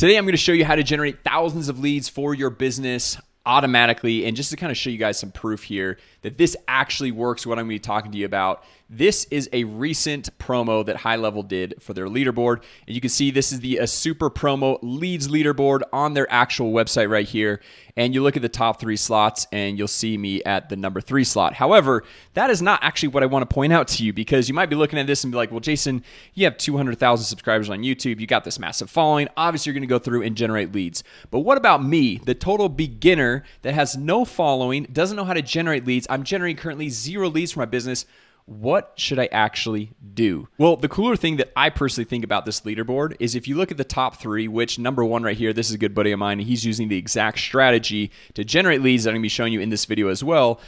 Today, I'm going to show you how to generate thousands of leads for your business automatically. And just to kind of show you guys some proof here that this actually works, what I'm going to be talking to you about. This is a recent promo that HighLevel did for their leaderboard. And you can see this is the super promo leads leaderboard on their actual website right here. And you look at the top 3 slots and you'll see me at the number 3 slot. However, that is not actually what I want to point out to you, because you might be looking at this and be like, well, Jason, you have 200,000 subscribers on YouTube. You got this massive following. Obviously, you're going to go through and generate leads. But what about me, the total beginner that has no following, doesn't know how to generate leads? I'm generating currently 0 leads for my business. What should I actually do? Well, the cooler thing that I personally think about this leaderboard is if you look at the top 3, which number 1 right here, this is a good buddy of mine. He's using the exact strategy to generate leads that I'm going to be showing you in this video as well.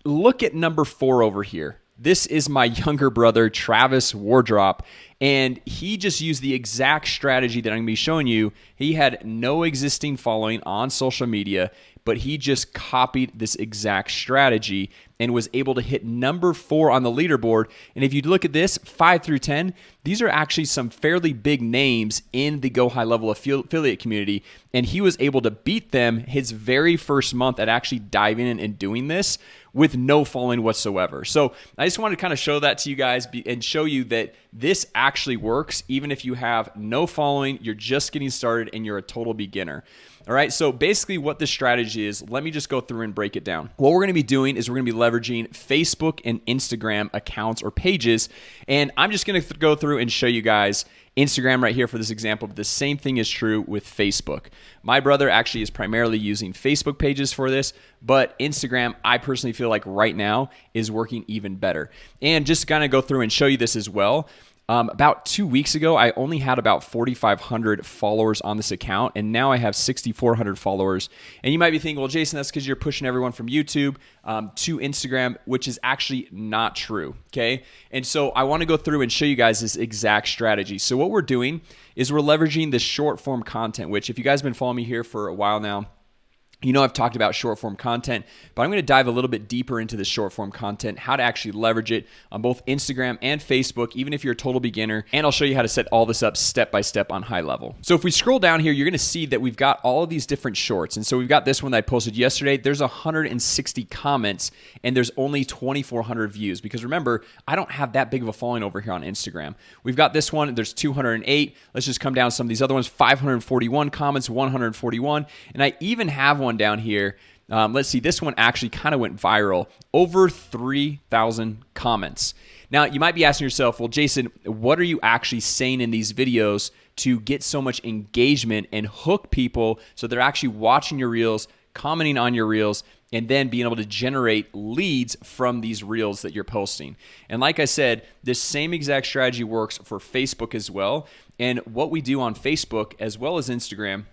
Look at number 4 over here. This is my younger brother, Travis Wardrop, and he just used the exact strategy that I'm going to be showing you. He had no existing following on social media, but he just copied this exact strategy and was able to hit number 4 on the leaderboard. And if you look at this, 5 through 10, these are actually some fairly big names in the Go High Level affiliate community. And he was able to beat them his very first month at actually diving in and doing this with no following whatsoever. So I just wanted to kind of show that to you guys and show you that this actually works even if you have no following, you're just getting started, and you're a total beginner. All right, so basically what this strategy is, let me just go through and break it down. What we're going to be doing is we're going to be leveraging Facebook and Instagram accounts or pages, and I'm just going to go through and show you guys Instagram right here for this example, but the same thing is true with Facebook. My brother actually is primarily using Facebook pages for this, but Instagram, I personally feel like right now is working even better. And just to kind of go through and show you this as well, about 2 weeks ago, I only had about 4,500 followers on this account, and now I have 6,400 followers. And you might be thinking, well, Jason, that's because you're pushing everyone from YouTube to Instagram, which is actually not true, okay? And so I want to go through and show you guys this exact strategy. So what we're doing is we're leveraging the short form content, which if you guys have been following me here for a while now, you know I've talked about short form content, but I'm going to dive a little bit deeper into the short form content, how to actually leverage it on both Instagram and Facebook, even if you're a total beginner, and I'll show you how to set all this up step by step on HighLevel. So if we scroll down here, you're going to see that we've got all of these different shorts, and so we've got this one that I posted yesterday. There's 160 comments, and there's only 2,400 views, because remember, I don't have that big of a following over here on Instagram. We've got this one, there's 208. Let's just come down to some of these other ones, 541 comments, 141, and I even have one down here. Let's see, this one actually kind of went viral, over 3,000 comments. Now, you might be asking yourself, well, Jason, what are you actually saying in these videos to get so much engagement and hook people so they're actually watching your reels, commenting on your reels, and then being able to generate leads from these reels that you're posting? And like I said, this same exact strategy works for Facebook as well. And what we do on Facebook as well as Instagram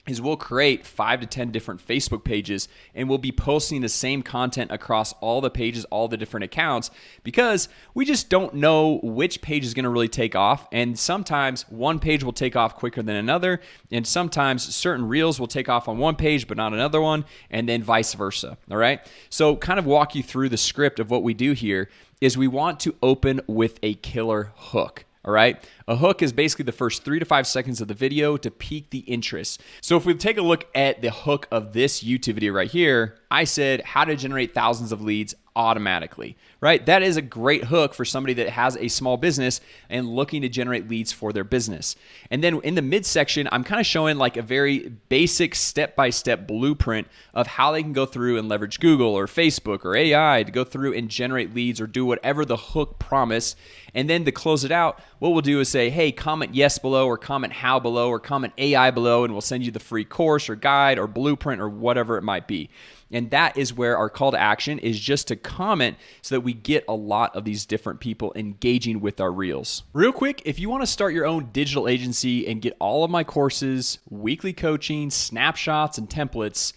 is we'll create 5 to 10 different Facebook pages, and we'll be posting the same content across all the pages, all the different accounts, because we just don't know which page is going to really take off. And sometimes one page will take off quicker than another, and sometimes certain reels will take off on one page but not another one, and then vice versa. All right, so kind of walk you through the script of what we do here is we want to open with a killer hook. All right, a hook is basically the first 3 to 5 seconds of the video to pique the interest. So if we take a look at the hook of this YouTube video right here, I said how to generate thousands of leads automatically, right? That is a great hook for somebody that has a small business and looking to generate leads for their business. And then in the midsection, I'm kind of showing like a very basic step-by-step blueprint of how they can go through and leverage Google or Facebook or AI to go through and generate leads or do whatever the hook promised. And then to close it out, what we'll do is say, hey, comment yes below, or comment how below, or comment AI below, and we'll send you the free course or guide or blueprint or whatever it might be. And that is where our call to action is, just to comment so that we get a lot of these different people engaging with our reels. Real quick, if you want to start your own digital agency and get all of my courses, weekly coaching, snapshots, and templates,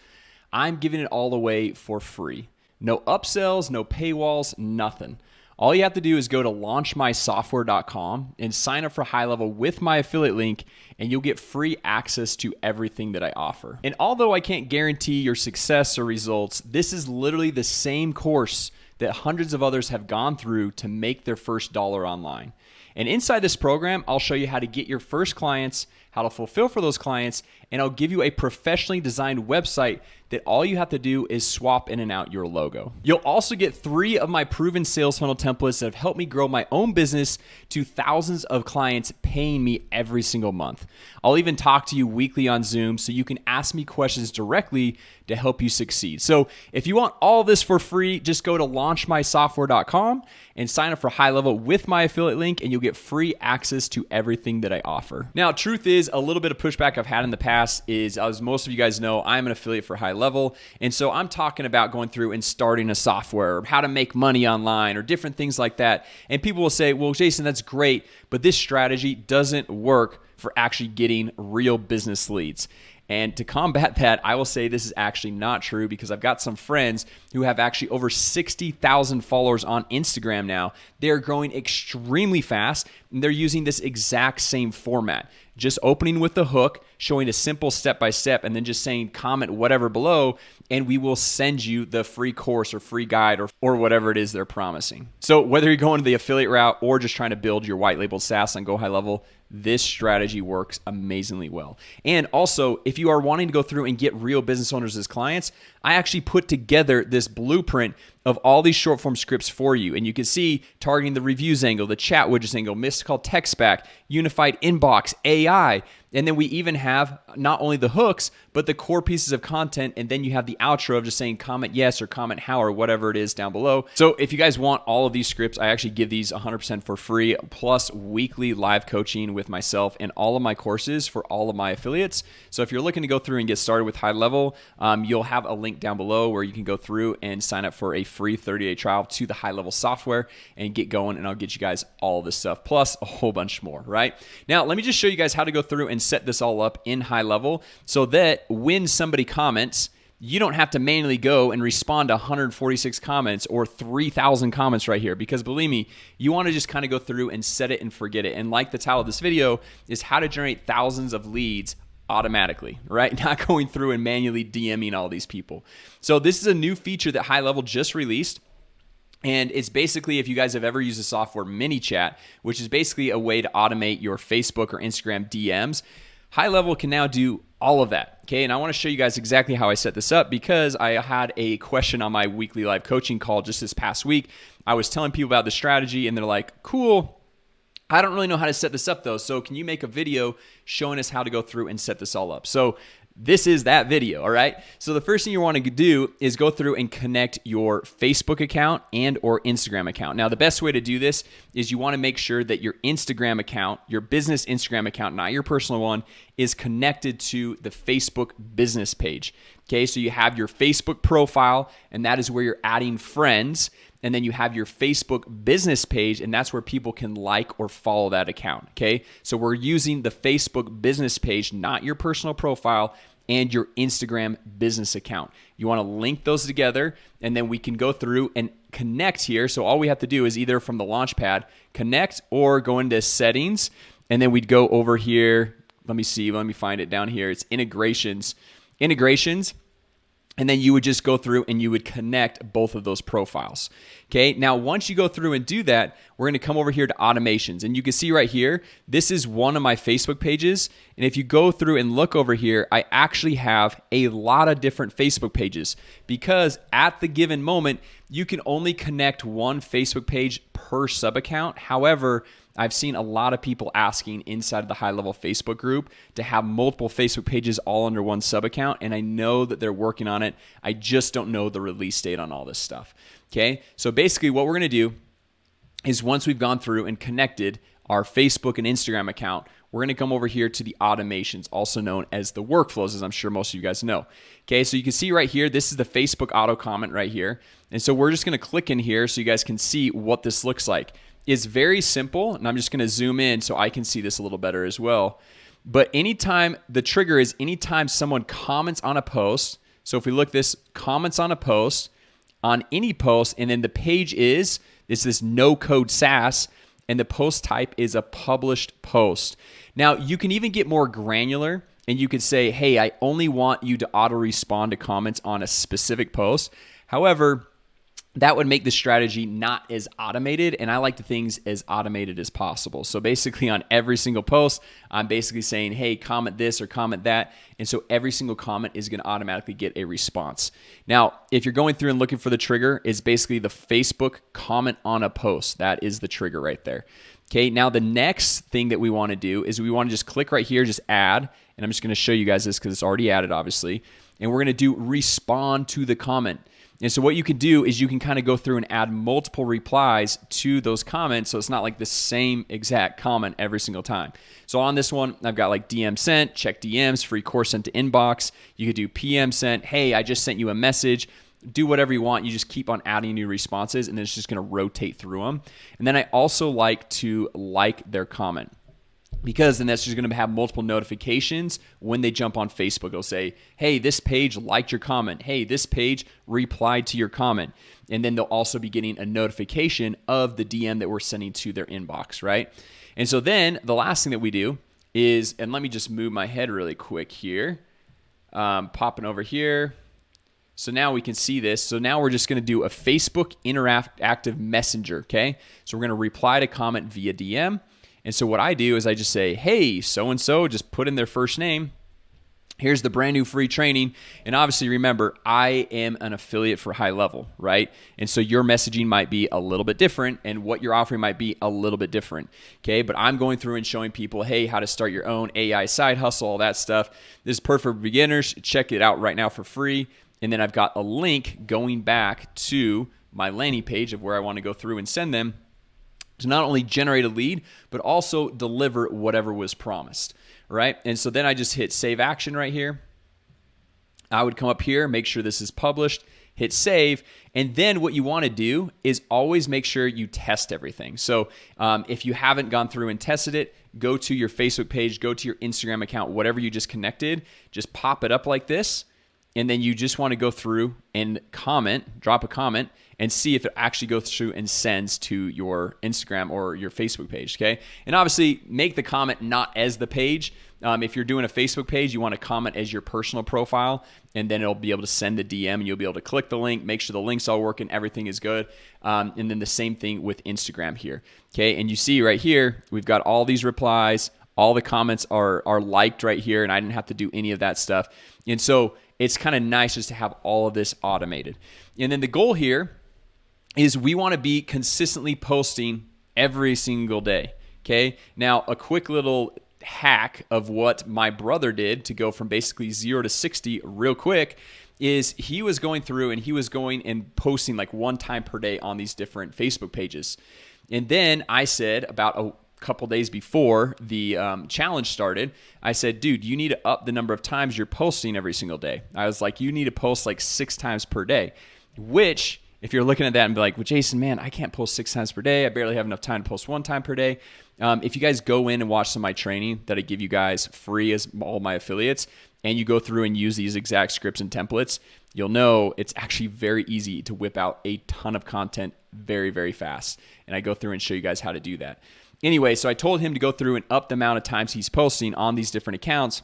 I'm giving it all away for free. No upsells, no paywalls, nothing. All you have to do is go to launchmysoftware.com and sign up for HighLevel with my affiliate link, and you'll get free access to everything that I offer. And although I can't guarantee your success or results, this is literally the same course that hundreds of others have gone through to make their first dollar online. And inside this program, I'll show you how to get your first clients, how to fulfill for those clients, and I'll give you a professionally designed website that all you have to do is swap in and out your logo. You'll also get 3 of my proven sales funnel templates that have helped me grow my own business to thousands of clients paying me every single month. I'll even talk to you weekly on Zoom so you can ask me questions directly to help you succeed. So if you want all this for free, just go to launchmysoftware.com and sign up for HighLevel with my affiliate link, and you'll get free access to everything that I offer. Now, truth is, a little bit of pushback I've had in the past is, as most of you guys know, I'm an affiliate for HighLevel, and so I'm talking about going through and starting a software, or how to make money online, or different things like that. And people will say, well, Jason, that's great, but this strategy doesn't work for actually getting real business leads. And to combat that, I will say this is actually not true, because I've got some friends who have actually over 60,000 followers on Instagram now. They're growing extremely fast, and they're using this exact same format. Just opening with the hook, showing a simple step-by-step, and then just saying comment whatever below, and we will send you the free course or free guide or whatever it is they're promising. So whether you're going to the affiliate route or just trying to build your white label SaaS on Go High Level, this strategy works amazingly well. And also, if you are wanting to go through and get real business owners as clients, I actually put together this blueprint of all these short form scripts for you. And you can see targeting the reviews angle, the chat widgets angle, missed call text back, unified inbox, AI. And then we even have not only the hooks, but the core pieces of content. And then you have the outro of just saying comment yes or comment how or whatever it is down below. So if you guys want all of these scripts, I actually give these 100% for free, plus weekly live coaching with myself and all of my courses for all of my affiliates. So if you're looking to go through and get started with HighLevel, you'll have a link down below where you can go through and sign up for a free 30-day trial to the HighLevel software and get going. And I'll get you guys all this stuff, plus a whole bunch more, right? Now, let me just show you guys how to go through and set this all up in HighLevel so that when somebody comments, you don't have to manually go and respond to 146 comments or 3,000 comments right here, because believe me, you want to just kind of go through and set it and forget it. And like the title of this video is how to generate thousands of leads automatically, right? Not going through and manually DMing all these people. So this is a new feature that HighLevel just released. And it's basically, if you guys have ever used the software ManyChat, which is basically a way to automate your Facebook or Instagram DMs, HighLevel can now do all of that, okay? And I want to show you guys exactly how I set this up, because I had a question on my weekly live coaching call just this past week. I was telling people about the strategy, and they're like, cool, I don't really know how to set this up though, so can you make a video showing us how to go through and set this all up? So this is that video, all right? So the first thing you want to do is go through and connect your Facebook account and or Instagram account. Now, the best way to do this is you want to make sure that your Instagram account, your business Instagram account, not your personal one, is connected to the Facebook business page. Okay, so you have your Facebook profile, and that is where you're adding friends. And then you have your Facebook business page, and that's where people can like or follow that account, okay? So we're using the Facebook business page, not your personal profile, and your Instagram business account. You want to link those together, and then we can go through and connect here. So all we have to do is either from the Launchpad, connect, or go into settings, and then we'd go over here. Let me find it down here. It's integrations. And then you would just go through and you would connect both of those profiles. Okay, now once you go through and do that, we're gonna come over here to automations. And you can see right here, this is one of my Facebook pages. And if you go through and look over here, I actually have a lot of different Facebook pages, because at the given moment, you can only connect one Facebook page per sub account. However, I've seen a lot of people asking inside of the HighLevel Facebook group to have multiple Facebook pages all under one sub account, and I know that they're working on it. I just don't know the release date on all this stuff. Okay, so basically what we're gonna do is, once we've gone through and connected our Facebook and Instagram account, we're gonna come over here to the automations, also known as the workflows, as I'm sure most of you guys know. Okay, so you can see right here, this is the Facebook auto comment right here. And so we're just gonna click in here so you guys can see what this looks like. It's very simple, and I'm just gonna zoom in so I can see this a little better as well. But anytime, the trigger is anytime someone comments on a post. So if we look this, comments on a post, on any post, and then the page is this no code SaaS, and the post type is a published post. Now, you can even get more granular, and you could say, hey, I only want you to auto respond to comments on a specific post. However, that would make the strategy not as automated, and I like the things as automated as possible. So basically on every single post, I'm basically saying, hey, comment this or comment that, and so every single comment is going to automatically get a response. Now, if you're going through and looking for the trigger, it's basically the Facebook comment on a post. That is the trigger right there. Okay, now the next thing that we want to do is we want to just click right here, just add, and I'm just going to show you guys this because it's already added, obviously, and we're going to do respond to the comment. And so what you can do is you can kind of go through and add multiple replies to those comments, so it's not like the same exact comment every single time. So on this one, I've got like DM sent, check DMs, free course sent to inbox. You could do PM sent, hey, I just sent you a message. Do whatever you want. You just keep on adding new responses, and then it's just going to rotate through them. And then I also like to like their comment, because then that's just going to have multiple notifications when they jump on Facebook. It'll say, hey, this page liked your comment. Hey, this page replied to your comment. And then they'll also be getting a notification of the DM that we're sending to their inbox, right? And so then the last thing that we do is, and let me just move my head really quick here, popping over here. So now we can see this. So now we're just going to do a Facebook interactive messenger, okay? So we're going to reply to comment via DM. And so what I do is I just say, hey, so-and-so, just put in their first name. Here's the brand new free training. And obviously, remember, I am an affiliate for HighLevel, right? And so your messaging might be a little bit different, and what you're offering might be a little bit different, okay? But I'm going through and showing people, hey, how to start your own AI side hustle, all that stuff. This is perfect for beginners. Check it out right now for free. And then I've got a link going back to my landing page of where I want to go through and send them to not only generate a lead, but also deliver whatever was promised, right? And so then I just hit save action right here. I would come up here, make sure this is published, hit save, and then what you want to do is always make sure you test everything. So if you haven't gone through and tested it, go to your Facebook page, go to your Instagram account, whatever you just connected, just pop it up like this, and then you just want to go through and comment, drop a comment, and see if it actually goes through and sends to your Instagram or your Facebook page, okay? And obviously, make the comment not as the page. If you're doing a Facebook page, you want to comment as your personal profile, and then it'll be able to send the DM, and you'll be able to click the link, make sure the link's all working, everything is good. And then the same thing with Instagram here, okay? And you see right here, we've got all these replies, all the comments are liked right here, and I didn't have to do any of that stuff. And so it's kind of nice just to have all of this automated. And then the goal here is we want to be consistently posting every single day, okay? Now, a quick little hack of what my brother did to go from basically 0 to 60 real quick is he was going through and he was going and posting like one time per day on these different Facebook pages. And then I said about a couple days before the challenge started, I said, dude, you need to up the number of times you're posting every single day. I was like, you need to post like 6 times per day, which if you're looking at that and be like, well, Jason, man, I can't post 6 times per day. I barely have enough time to post 1 time per day. If you guys go in and watch some of my training that I give you guys free as all my affiliates, and you go through and use these exact scripts and templates, you'll know it's actually very easy to whip out a ton of content very, very fast. And I go through and show you guys how to do that. Anyway, so I told him to go through and up the amount of times he's posting on these different accounts,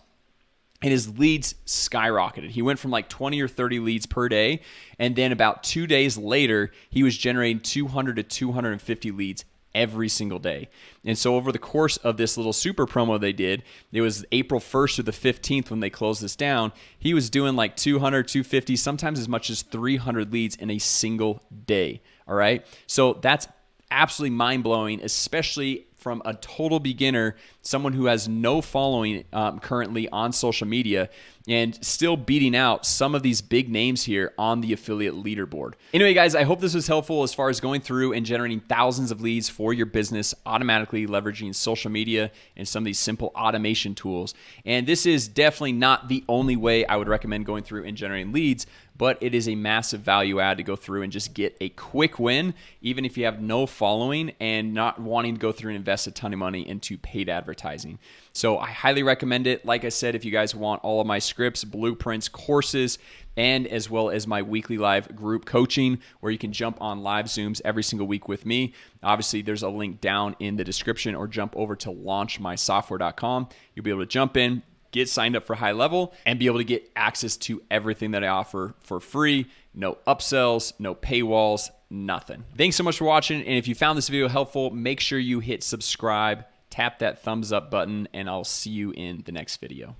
and his leads skyrocketed. He went from like 20 or 30 leads per day, and then about 2 days later, he was generating 200 to 250 leads every single day. And so over the course of this little super promo they did, it was April 1st or the 15th when they closed this down, he was doing like 200, 250, sometimes as much as 300 leads in a single day, all right? So that's absolutely mind-blowing, especially from a total beginner, someone who has no following currently on social media, and still beating out some of these big names here on the affiliate leaderboard. Anyway, guys, I hope this was helpful as far as going through and generating thousands of leads for your business, automatically leveraging social media and some of these simple automation tools. And this is definitely not the only way I would recommend going through and generating leads, but it is a massive value add to go through and just get a quick win, even if you have no following and not wanting to go through and invest a ton of money into paid advertising. So I highly recommend it. Like I said, if you guys want all of my scripts, blueprints, courses, and as well as my weekly live group coaching where you can jump on live Zooms every single week with me. Obviously, there's a link down in the description, or jump over to launchmysoftware.com. You'll be able to jump in, get signed up for HighLevel, and be able to get access to everything that I offer for free. No upsells, no paywalls, nothing. Thanks so much for watching. And if you found this video helpful, make sure you hit subscribe, tap that thumbs up button, and I'll see you in the next video.